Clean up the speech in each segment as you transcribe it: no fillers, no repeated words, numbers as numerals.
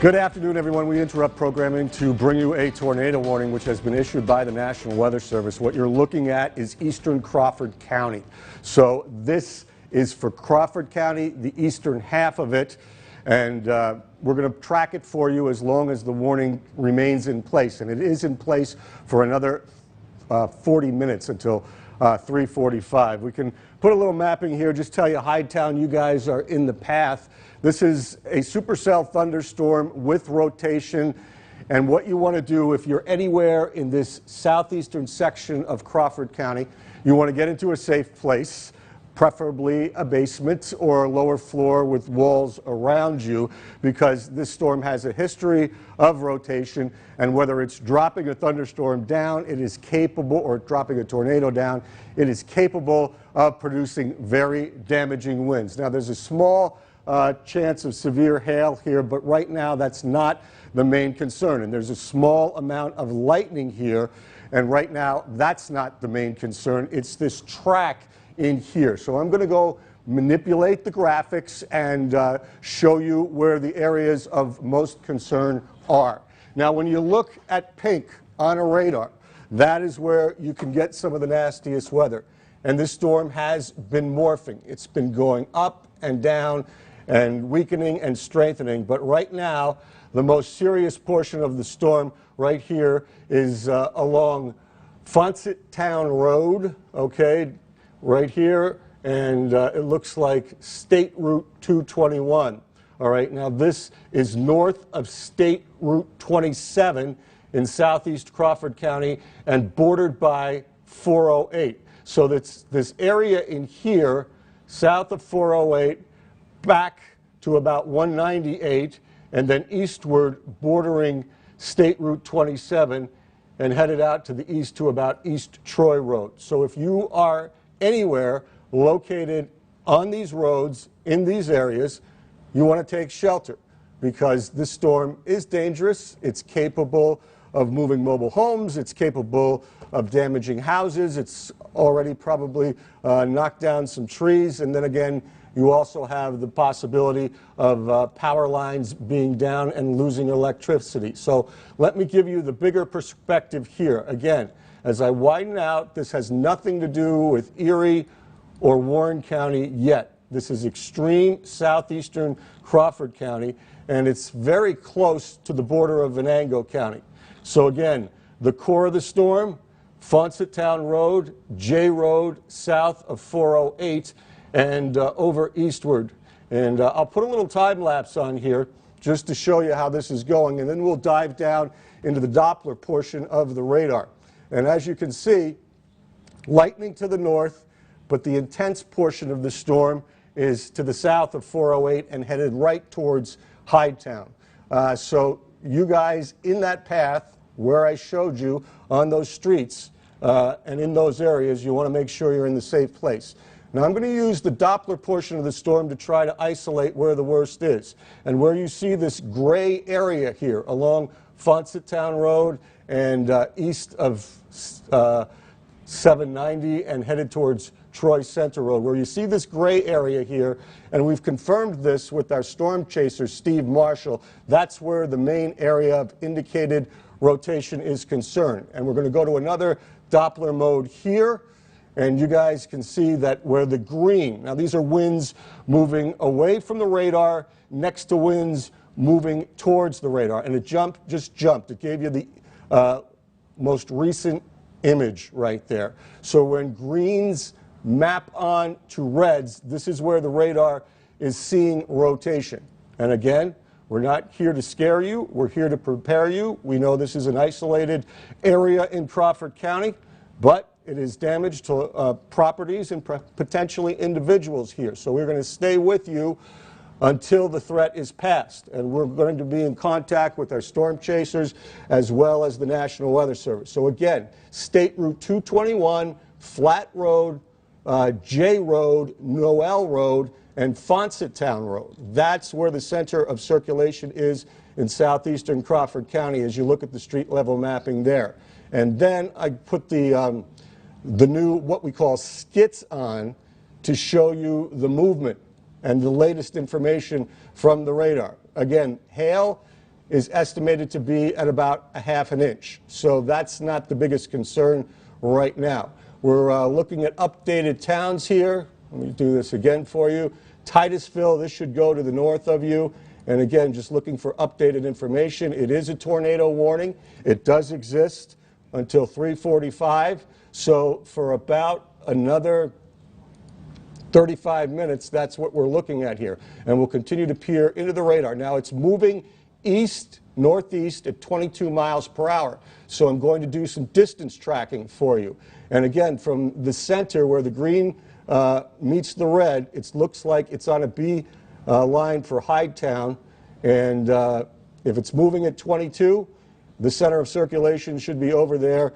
Good afternoon, everyone. We interrupt programming to bring you a tornado warning which has been issued by the National Weather Service. What you're looking at is eastern Crawford County. So this is for Crawford County, the eastern half of it, and we're going to track it for you as long as the warning remains in place. And it is in place for another 40 minutes until 3:45. We can put a little mapping here, just tell you Hidetown, you guys are in the path. This is a supercell thunderstorm with rotation, and what you want to do if you're anywhere in this southeastern section of Crawford County, you want to get into a safe place, preferably a basement or a lower floor with walls around you, because this storm has a history of rotation, and whether it's dropping a thunderstorm down, it is capable, or dropping a tornado down, it is capable of producing very damaging winds. Now, there's a small chance of severe hail here, but right now that's not the main concern. And there's a small amount of lightning here, and right now that's not the main concern. It's this track in here. So I'm going to go manipulate the graphics and show you where the areas of most concern are. Now, when you look at pink on a radar, that is where you can get some of the nastiest weather. And this storm has been morphing. It's been going up and down and weakening and strengthening. But right now, the most serious portion of the storm right here is along Fawcett Town Road, okay, right here, and it looks like State Route 221. All right, now this is north of State Route 27 in southeast Crawford County and bordered by 408. So that's this area in here, south of 408, back to about 198, and then eastward bordering State Route 27 and headed out to the east to about East Troy Road. So if you are anywhere located on these roads in these areas, you want to take shelter, because this storm is dangerous. It's capable of moving mobile homes. It's capable of damaging houses. It's already probably knocked down some trees, and then again, you also have the possibility of power lines being down and losing electricity. So let me give you the bigger perspective here. Again, as I widen out, this has nothing to do with Erie or Warren County yet. This is extreme southeastern Crawford County, and it's very close to the border of Venango County. So again, the core of the storm, Fawcett Town Road, J Road, south of 408, and over eastward. And I'll put a little time lapse on here just to show you how this is going, and then we'll dive down into the Doppler portion of the radar. And as you can see, lightning to the north, but the intense portion of the storm is to the south of 408 and headed right towards Hidetown. So you guys in that path where I showed you on those streets and in those areas, you want to make sure you're in the safe place. Now, I'm going to use the Doppler portion of the storm to try to isolate where the worst is. And where you see this gray area here along Fawcett Town Road and east of 790 and headed towards Troy Center Road, where you see this gray area here, and we've confirmed this with our storm chaser, Steve Marshall, that's where the main area of indicated rotation is concerned. And we're going to go to another Doppler mode here, and you guys can see that where the green, now these are winds moving away from the radar next to winds moving towards the radar, and it just jumped. It gave you the most recent image right there. So when greens map on to reds, this is where the radar is seeing rotation. And again, we're not here to scare you, we're here to prepare you. We know this is an isolated area in Crawford County, but it is damage to properties and potentially individuals here. So we're going to stay with you until the threat is past. And we're going to be in contact with our storm chasers as well as the National Weather Service. So again, State Route 221, Flat Road, J Road, Noel Road, and Fawcett Town Road. That's where the center of circulation is in southeastern Crawford County as you look at the street level mapping there. And then I put the new, what we call skits on to show you the movement and the latest information from the radar. Again, hail is estimated to be at about a ½ an inch. So that's not the biggest concern right now. We're looking at updated towns here. Let me do this again for you. Titusville, this should go to the north of you. And again, just looking for updated information. It is a tornado warning. It does exist until 3:45. So for about another 35 minutes, that's what we're looking at here. And we'll continue to peer into the radar. Now it's moving east, northeast at 22 miles per hour. So I'm going to do some distance tracking for you. And again, from the center where the green meets the red, it looks like it's on a B line for Hydetown. And if it's moving at 22, the center of circulation should be over there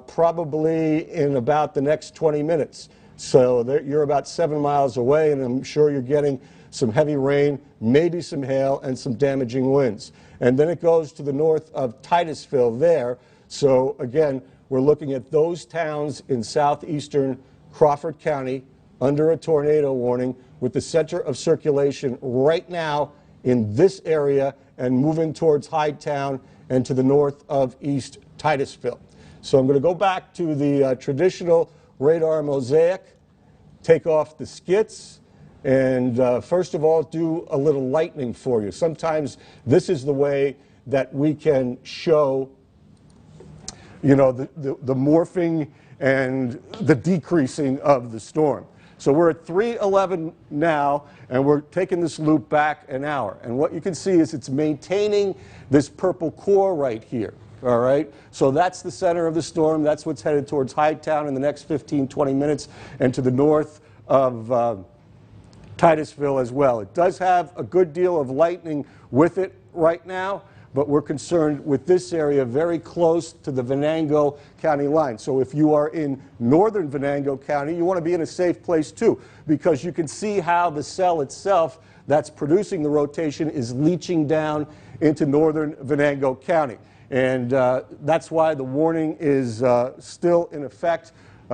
probably in about the next 20 minutes. So you're about 7 miles away, and I'm sure you're getting some heavy rain, maybe some hail, and some damaging winds. And then it goes to the north of Titusville there. So again, we're looking at those towns in southeastern Crawford County under a tornado warning with the center of circulation right now in this area and moving towards Hydetown and to the north of East Titusville. So I'm going to go back to the traditional radar mosaic, take off the skits, and first of all do a little lightning for you. Sometimes this is the way that we can show, you know, the morphing and the decreasing of the storm. So we're at 3:11 now, and we're taking this loop back an hour. And what you can see is it's maintaining this purple core right here. All right, so that's the center of the storm. That's what's headed towards Hydetown in the next 15, 20 minutes, and to the north of Titusville as well. It does have a good deal of lightning with it right now, but we're concerned with this area very close to the Venango County line. So if you are in northern Venango County, you want to be in a safe place too, because you can see how the cell itself that's producing the rotation is leaching down into northern Venango County. And that's why the warning is still in effect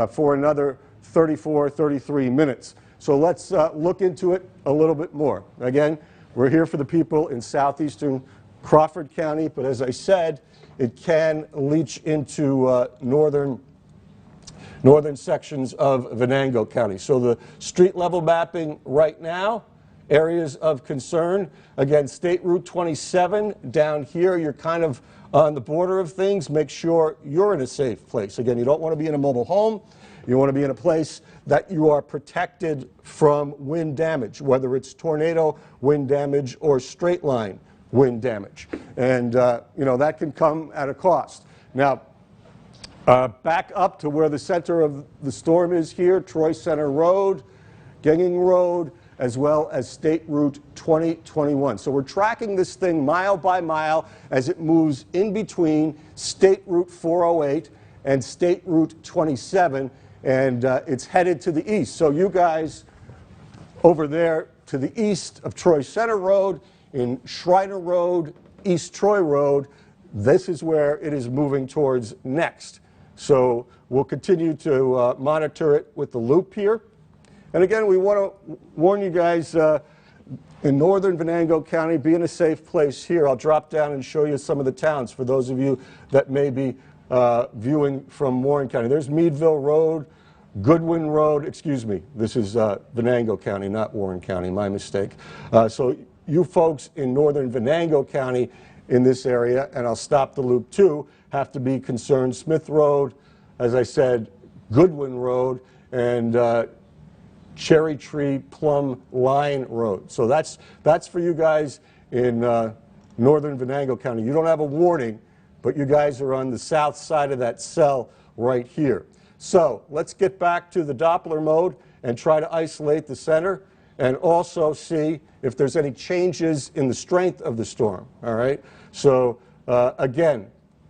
for another 34, 33 minutes. So let's look into it a little bit more. Again, we're here for the people in southeastern Crawford County, but as I said, it can leach into northern sections of Venango County. So the street level mapping right now, areas of concern. Again, State Route 27 down here, you're kind of on the border of things. Make sure you're in a safe place. Again, you don't want to be in a mobile home. You want to be in a place that you are protected from wind damage, whether it's tornado wind damage or straight line wind damage. And, you know, that can come at a cost. Now, back up to where the center of the storm is here, Troy Center Road, Genging Road, as well as State Route 2021. So we're tracking this thing mile by mile as it moves in between State Route 408 and State Route 27, and it's headed to the east. So you guys over there to the east of Troy Center Road, in Schreiner Road, East Troy Road, this is where it is moving towards next. So we'll continue to monitor it with the loop here. And again, we want to warn you guys, in northern Venango County, be in a safe place here. I'll drop down and show you some of the towns for those of you that may be viewing from Warren County. There's Meadville Road, Goodwin Road, excuse me, this is Venango County, not Warren County, my mistake. So you folks in northern Venango County in this area, and I'll stop the loop too, have to be concerned. Smith Road, as I said, Goodwin Road, and Cherry Tree Plum Line Road. So that's for you guys in northern Venango County. You don't have a warning, but you guys are on the south side of that cell right here. So let's get back to the Doppler mode and try to isolate the center and also see if there's any changes in the strength of the storm. All right. So again,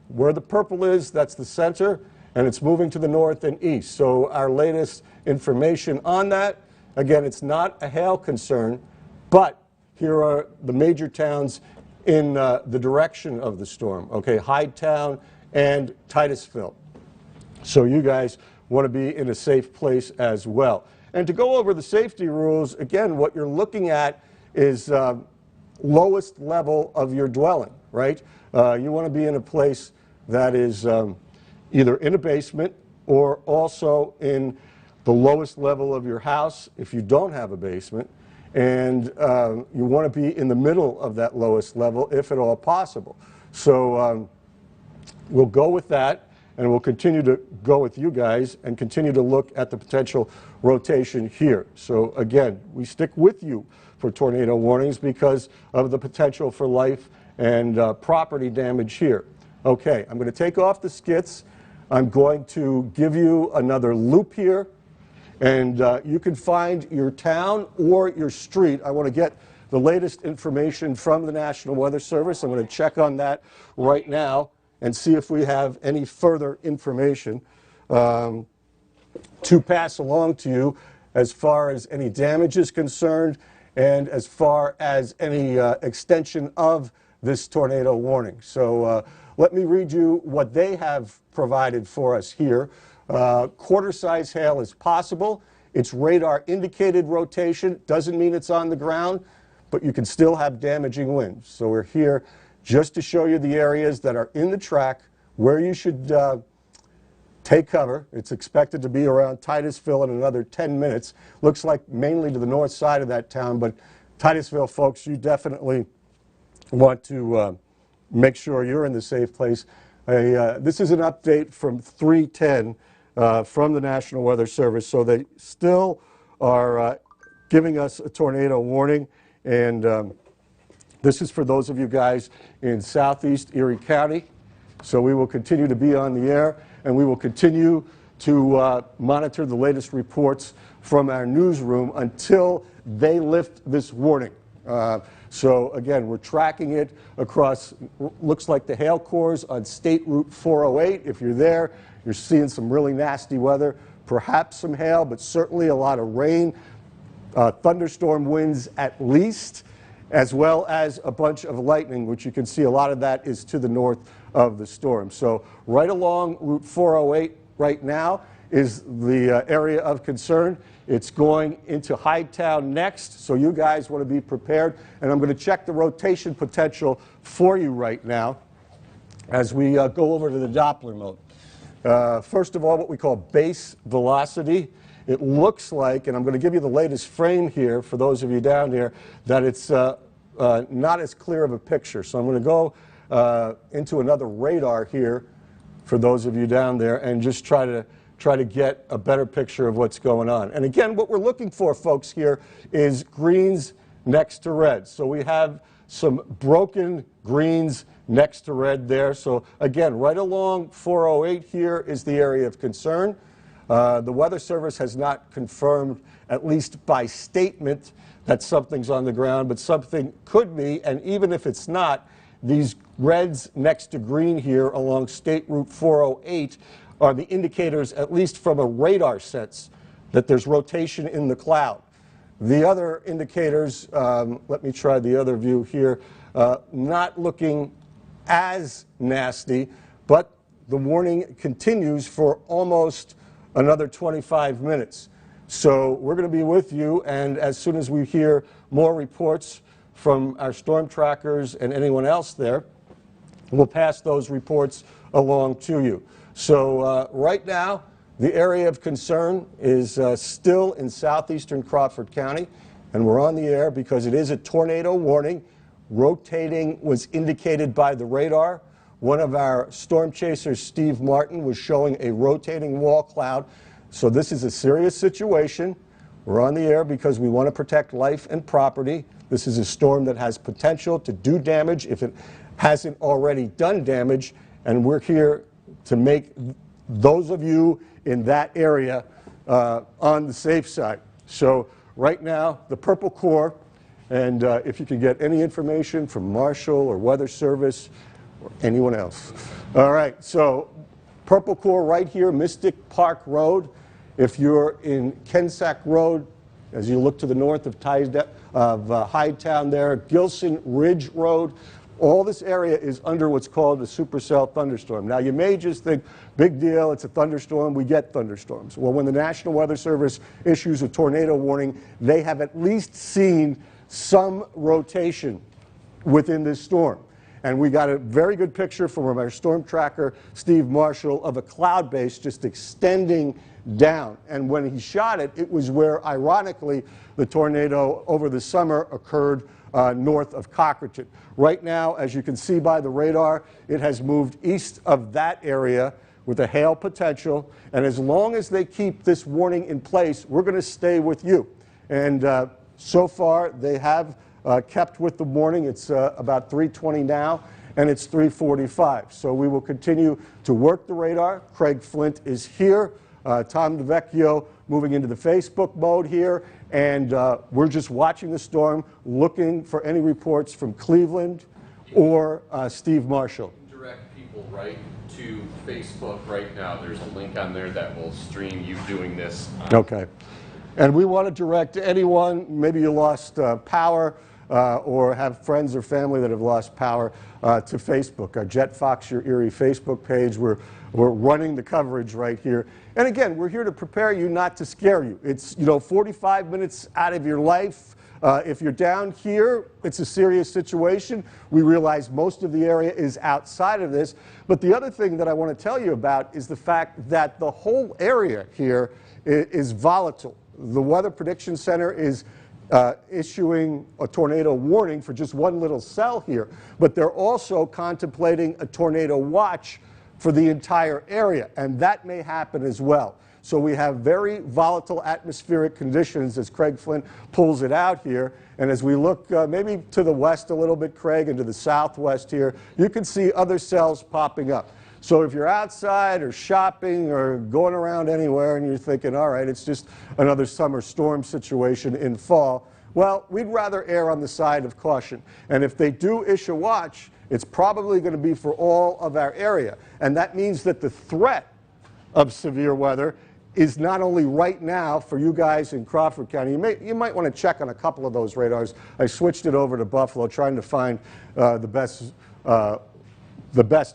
where the purple is, that's the center, and it's moving to the north and east. So our latest information on that, again, it's not a hail concern, but here are the major towns in the direction of the storm. Okay, Hydetown and Titusville. So you guys want to be in a safe place as well. And to go over the safety rules, again, what you're looking at is lowest level of your dwelling. right? You want to be in a place that is either in a basement or also in the lowest level of your house if you don't have a basement, and you want to be in the middle of that lowest level if at all possible. So we'll go with that, and we'll continue to go with you guys and continue to look at the potential rotation here. So again, we stick with you for tornado warnings because of the potential for life and property damage here. Okay, I'm going to take off the skits. I'm going to give you another loop here, and you can find your town or your street. I want to get the latest information from the National Weather Service. I'm going to check on that right now and see if we have any further information to pass along to you as far as any damage is concerned and as far as any extension of this tornado warning. So let me read you what they have provided for us here. Quarter-size hail is possible. It's radar indicated rotation. Doesn't mean it's on the ground, but you can still have damaging winds. So we're here just to show you the areas that are in the track where you should take cover. It's expected to be around Titusville in another 10 minutes. Looks like mainly to the north side of that town, but Titusville, folks, you definitely want to make sure you're in the safe place. This is an update from 3:10 from the National Weather Service, so they still are giving us a tornado warning, and this is for those of you guys in southeast Erie County. So we will continue to be on the air, and we will continue to monitor the latest reports from our newsroom until they lift this warning. So again, we're tracking it across, looks like the hail cores on State Route 408. If you're there, you're seeing some really nasty weather, perhaps some hail, but certainly a lot of rain, thunderstorm winds at least, as well as a bunch of lightning, which you can see a lot of that is to the north of the storm. So right along Route 408 right now is the area of concern. It's going into Hidetown next, so you guys want to be prepared. And I'm going to check the rotation potential for you right now as we go over to the Doppler mode. First of all, what we call base velocity. It looks like, and I'm going to give you the latest frame here for those of you down here, that it's not as clear of a picture. So I'm going to go into another radar here for those of you down there and just try to get a better picture of what's going on. And again, what we're looking for, folks, here is greens next to red. So we have some broken greens next to red there. So again, right along 408 here is the area of concern. The Weather Service has not confirmed, at least by statement, that something's on the ground, but something could be, and even if it's not, these reds next to green here along State Route 408 are the indicators, at least from a radar sense, that there's rotation in the cloud. The other indicators, let me try the other view here, not looking as nasty, but the warning continues for almost another 25 minutes. So we're going to be with you, and as soon as we hear more reports from our storm trackers and anyone else there, we'll pass those reports along to you. So right now, the area of concern is still in southeastern Crawford County, and we're on the air because it is a tornado warning. Rotating was indicated by the radar. One of our storm chasers, Steve Martin, was showing a rotating wall cloud. So this is a serious situation. We're on the air because we want to protect life and property. This is a storm that has potential to do damage if it hasn't already done damage, and we're here to make those of you in that area on the safe side. So right now, the purple core, and if you can get any information from Marshall or Weather Service or anyone else. All right, so purple core right here, Mystic Park Road. If you're in Kensack Road, as you look to the north of Hidetown there, Gilson Ridge Road, all this area is under what's called a supercell thunderstorm. Now, you may just think, big deal, it's a thunderstorm, we get thunderstorms. Well, when the National Weather Service issues a tornado warning, they have at least seen some rotation within this storm. And we got a very good picture from our storm tracker, Steve Marshall, of a cloud base just extending down. And when he shot it, it was where, ironically, the tornado over the summer occurred north of Cochraton. Right now, as you can see by the radar, it has moved east of that area with a hail potential. And as long as they keep this warning in place, we're going to stay with you. And so far, they have kept with the warning. It's about 3:20 now, and it's 3:45. So we will continue to work the radar. Craig Flint is here. Tom DeVecchio moving into the Facebook mode here, and we're just watching the storm, looking for any reports from Cleveland or Steve Marshall. Direct people right to Facebook right now. There's a link on there that will stream you doing this. Okay. And we want to direct anyone, maybe you lost power or have friends or family that have lost power, to Facebook. Our Jet Fox Your Erie Facebook page. We're running the coverage right here. And again, we're here to prepare you, not to scare you. It's, 45 minutes out of your life. If you're down here, it's a serious situation. We realize most of the area is outside of this. But the other thing that I want to tell you about is the fact that the whole area here is volatile. The Weather Prediction Center is issuing a tornado warning for just one little cell here, but they're also contemplating a tornado watch for the entire area, and that may happen as well. So we have very volatile atmospheric conditions as Craig Flint pulls it out here. And as we look maybe to the west a little bit, Craig, and to the southwest here, you can see other cells popping up. So if you're outside or shopping or going around anywhere and you're thinking, all right, it's just another summer storm situation in fall, well, we'd rather err on the side of caution. And if they do issue a watch, it's probably going to be for all of our area. And that means that the threat of severe weather is not only right now for you guys in Crawford County. You might want to check on a couple of those radars. I switched it over to Buffalo, trying to find the best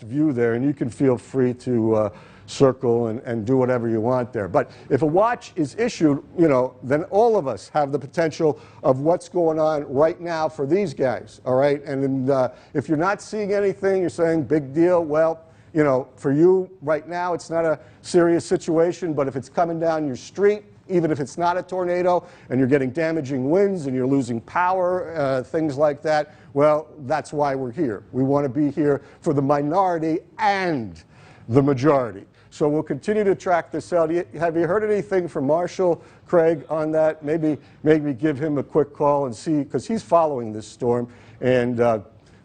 view there, and you can feel free to circle and do whatever you want there. But if a watch is issued, then all of us have the potential of what's going on right now for these guys, all right? And if you're not seeing anything, you're saying, big deal, well, for you right now, it's not a serious situation, but if it's coming down your street, even if it's not a tornado, and you're getting damaging winds and you're losing power, things like that, well, that's why we're here. We want to be here for the minority and the majority. So we'll continue to track this out. Have you heard anything from Marshall, Craig, on that? Maybe give him a quick call and see, because he's following this storm, and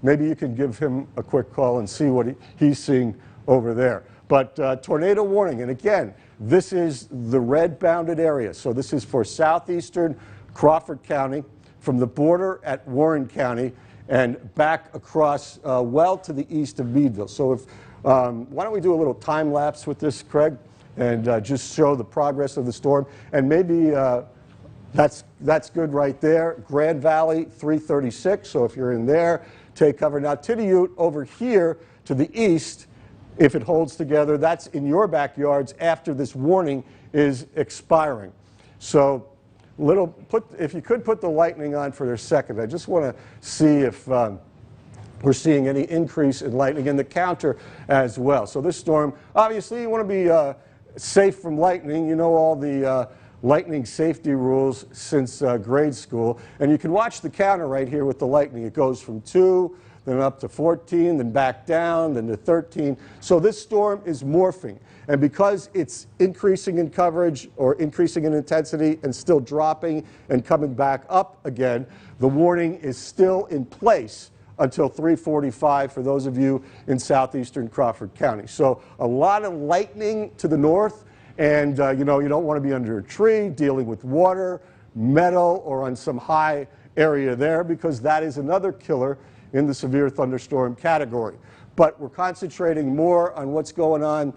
maybe you can give him a quick call and see what he's seeing over there. But tornado warning, and again, this is the red bounded area. So this is for southeastern Crawford County, from the border at Warren County and back across well to the east of Meadville. So if why don't we do a little time lapse with this, Craig, and just show the progress of the storm, and maybe that's good right there. Grand Valley 336. So if you're in there, take cover. Now Tidioute over here to the east, if it holds together, that's in your backyards after this warning is expiring. So if you could put the lightning on for a second. I just want to see if we're seeing any increase in lightning, and the counter as well. So this storm, obviously you want to be safe from lightning. You know all the lightning safety rules since grade school. And you can watch the counter right here with the lightning. It goes from 2, then up to 14, then back down, then to 13. So this storm is morphing. And because it's increasing in coverage or increasing in intensity and still dropping and coming back up again, the warning is still in place until 3:45 for those of you in southeastern Crawford County. So a lot of lightning to the north, and you don't want to be under a tree dealing with water, metal, or on some high area there, because that is another killer in the severe thunderstorm category. But we're concentrating more on what's going on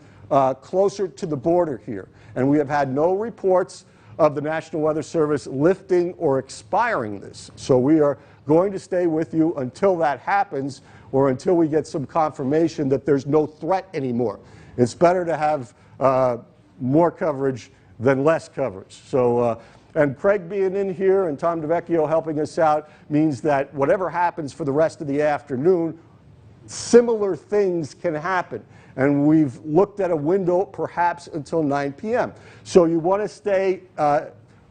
closer to the border here. And we have had no reports of the National Weather Service lifting or expiring this. So we are going to stay with you until that happens, or until we get some confirmation that there's no threat anymore. It's better to have more coverage than less coverage. So, and Craig being in here and Tom DeVecchio helping us out means that whatever happens for the rest of the afternoon, similar things can happen. And we've looked at a window perhaps until 9 p.m. So you want to stay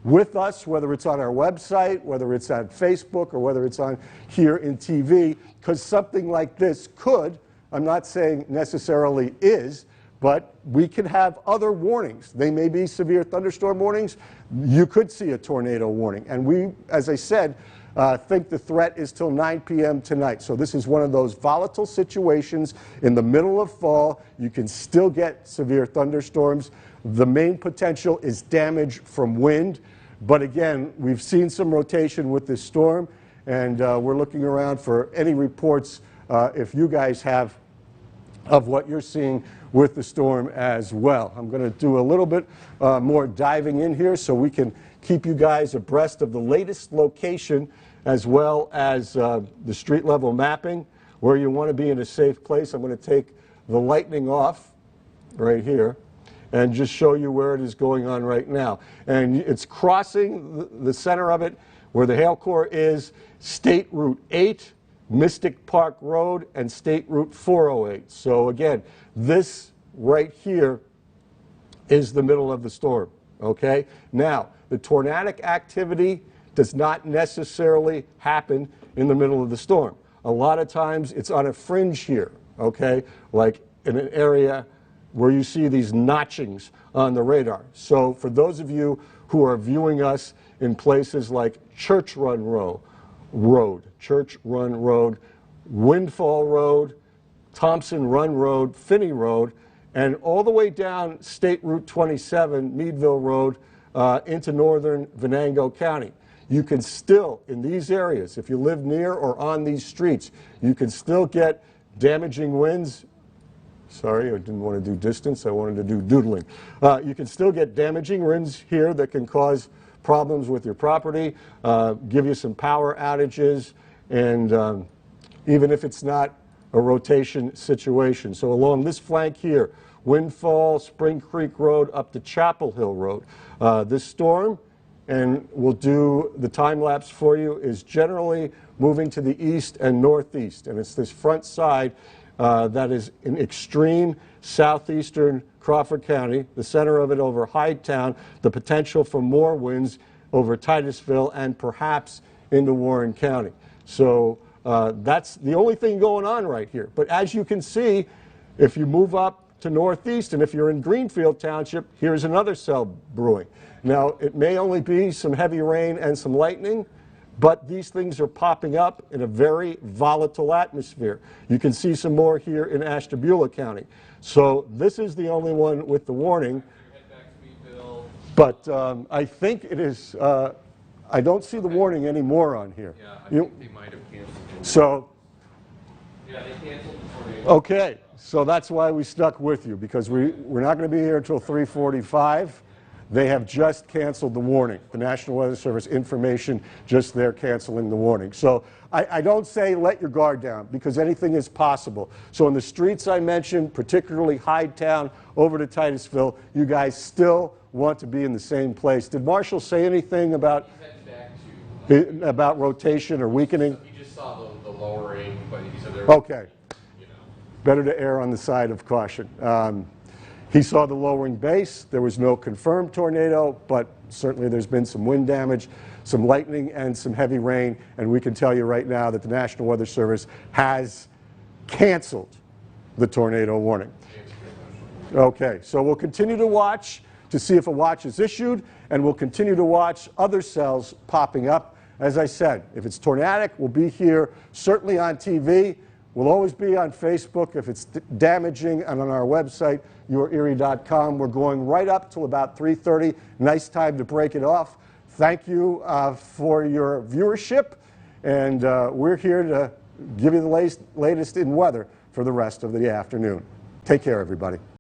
with us, whether it's on our website, whether it's on Facebook, or whether it's on here in TV, because something like this could, I'm not saying necessarily is, but we can have other warnings. They may be severe thunderstorm warnings. You could see a tornado warning. And we, as I said, think the threat is till 9 p.m. tonight. So this is one of those volatile situations in the middle of fall. You can still get severe thunderstorms. The main potential is damage from wind. But again, we've seen some rotation with this storm, and we're looking around for any reports, if you guys have, of what you're seeing with the storm as well. I'm going to do a little bit more diving in here so we can keep you guys abreast of the latest location, as well as the street level mapping, where you want to be in a safe place. I'm going to take the lightning off right here and just show you where it is going on right now. And it's crossing the center of it, where the hail core is, State Route 8, Mystic Park Road, and State Route 408. So again, this right here is the middle of the storm, okay? Now, the tornadic activity does not necessarily happen in the middle of the storm. A lot of times it's on a fringe here, okay? Like in an area where you see these notchings on the radar. So for those of you who are viewing us in places like Church Run Road, Windfall Road, Thompson Run Road, Finney Road, and all the way down State Route 27, Meadville Road, into northern Venango County. You can still, in these areas, if you live near or on these streets, you can still get damaging winds. Sorry, I didn't want to do distance, I wanted to do doodling. You can still get damaging winds here that can cause problems with your property, give you some power outages, and even if it's not a rotation situation. So along this flank here, Windfall, Spring Creek Road up to Chapel Hill Road. This storm, and we'll do the time lapse for you, is generally moving to the east and northeast, and it's this front side that is in extreme southeastern Crawford County, the center of it over Hydetown, the potential for more winds over Titusville and perhaps into Warren County. So that's the only thing going on right here. But as you can see, if you move up to northeast, and if you're in Greenfield Township, here's another cell brewing. Now, it may only be some heavy rain and some lightning, but these things are popping up in a very volatile atmosphere. You can see some more here in Ashtabula County. So this is the only one with the warning. But I think it is, I don't see the warning anymore on here. Yeah, I think they might have canceled it. So, yeah, they canceled the tornado. okay, so that's why we stuck with you, because we're not going to be here until 3:45. They have just canceled the warning. The National Weather Service information, just they're canceling the warning. So I don't say let your guard down, because anything is possible. So in the streets I mentioned, particularly Hydetown over to Titusville, you guys still want to be in the same place. Did Marshall say anything about rotation or weakening? He just saw the lowering, but he said there okay. You know. Better to err on the side of caution. He saw the lowering base. There was no confirmed tornado, but certainly there's been some wind damage, some lightning, and some heavy rain. And we can tell you right now that the National Weather Service has canceled the tornado warning. Okay, so we'll continue to watch to see if a watch is issued, and we'll continue to watch other cells popping up. As I said, if it's tornadic, we'll be here certainly on TV. We'll always be on Facebook if it's damaging, and on our website, yourerie.com. We're going right up till about 3:30. Nice time to break it off. Thank you for your viewership, and we're here to give you the latest in weather for the rest of the afternoon. Take care, everybody.